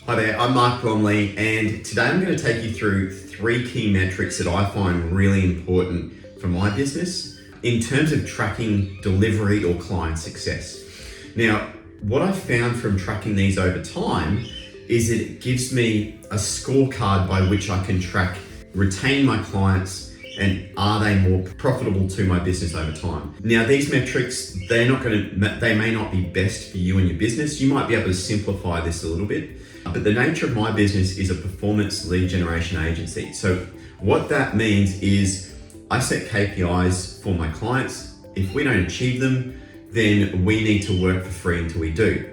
Hi there, I'm Mark Bromley, and today I'm going to take you through 3 key metrics that I find really important for my business in terms of tracking delivery or client success. Now, what I've found from tracking these over time is that it gives me a scorecard by which I can track, retain my clients, and are they more profitable to my business over time. Now, these metrics, they may not be best for you and your business. You might be able to simplify this a little bit. But the nature of my business is a performance lead generation agency. So what that means is I set KPIs for my clients. If we don't achieve them, then we need to work for free until we do.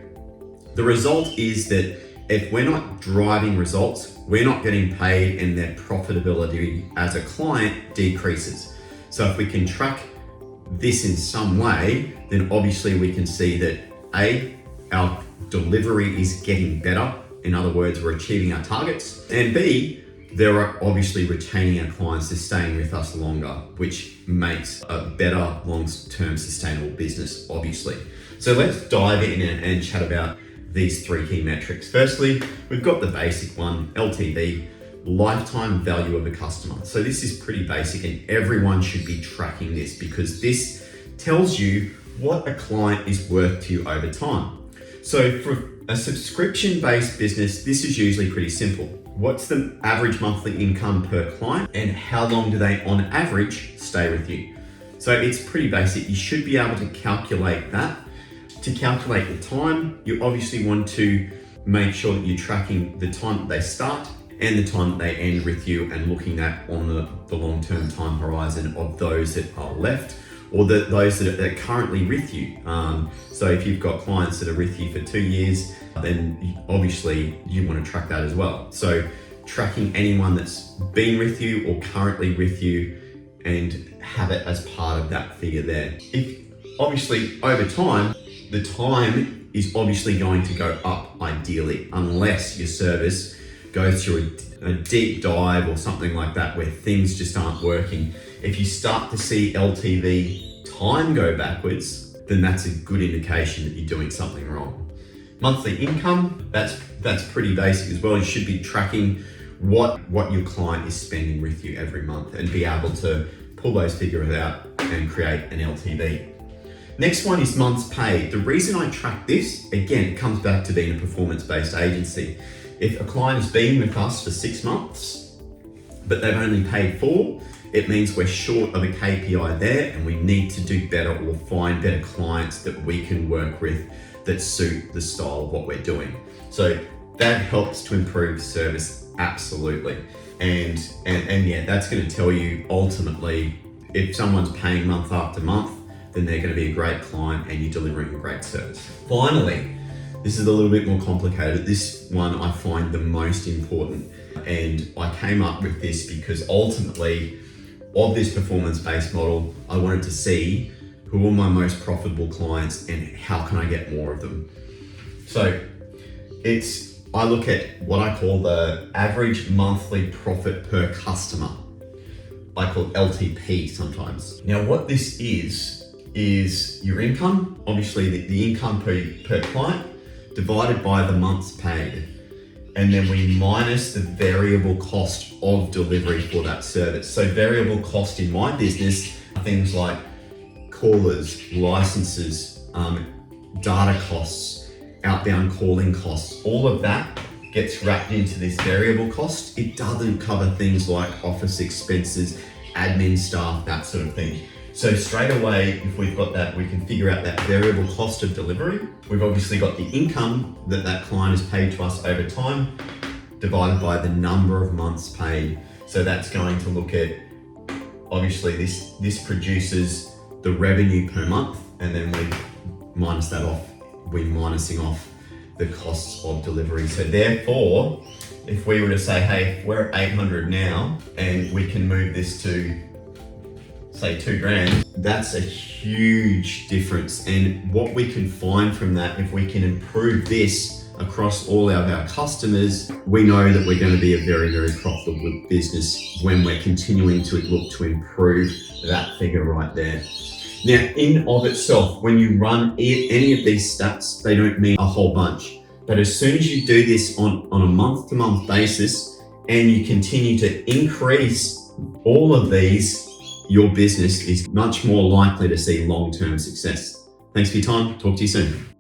The result is that if we're not driving results, we're not getting paid, and their profitability as a client decreases. So if we can track this in some way, then obviously we can see that A, our delivery is getting better. In other words, we're achieving our targets. And B, they're obviously retaining our clients to staying with us longer, which makes a better long-term sustainable business, obviously. So let's dive in and chat about these 3 key metrics. Firstly, we've got the basic one, LTV, lifetime value of a customer. So this is pretty basic, and everyone should be tracking this because this tells you what a client is worth to you over time. So for a subscription-based business, this is usually pretty simple. What's the average monthly income per client, and how long do they on average stay with you? So it's pretty basic. You should be able to calculate that. To calculate the time, you obviously want to make sure that you're tracking the time that they start and the time that they end with you, and looking at on the long-term time horizon of those that are left, or those that are currently with you. So if you've got clients that are with you for 2 years, then obviously you want to track that as well. So tracking anyone that's been with you or currently with you, and have it as part of that figure there. If obviously over time, the time is obviously going to go up ideally, unless your service goes through a deep dive or something like that where things just aren't working. If you start to see LTV time go backwards, then that's a good indication that you're doing something wrong. Monthly income, that's pretty basic as well. You should be tracking what your client is spending with you every month and be able to pull those figures out and create an LTV. Next one is months paid. The reason I track this, again, it comes back to being a performance-based agency. If a client has been with us for 6 months, but they've only paid 4, it means we're short of a KPI there, and we need to do better or find better clients that we can work with that suit the style of what we're doing. So that helps to improve service, absolutely. And yeah, that's going to tell you ultimately if someone's paying month after month, then they're going to be a great client and you're delivering a great service. Finally, this is a little bit more complicated. This one I find the most important, and I came up with this because ultimately of this performance-based model, I wanted to see who are my most profitable clients and how can I get more of them. So I look at what I call the average monthly profit per customer. I call it LTP sometimes. Now what this is your income, obviously the income per client divided by the months paid. And then we minus the variable cost of delivery for that service. So variable cost in my business are things like callers, licenses, data costs, outbound calling costs. All of that gets wrapped into this variable cost. It doesn't cover things like office expenses, admin staff, that sort of thing. So straight away, if we've got that, we can figure out that variable cost of delivery. We've obviously got the income that client has paid to us over time, divided by the number of months paid. So that's going to look at, obviously this produces the revenue per month, and then we minus that off. We're minusing off the costs of delivery. So therefore, if we were to say, hey, we're at 800 now, and we can move this to say $2,000, that's a huge difference. And what we can find from that, if we can improve this across all of our customers, we know that we're going to be a very, very profitable business when we're continuing to look to improve that figure right there. Now, in of itself, when you run any of these stats, they don't mean a whole bunch. But as soon as you do this on a month-to-month basis and you continue to increase all of these, your business is much more likely to see long-term success. Thanks for your time. Talk to you soon.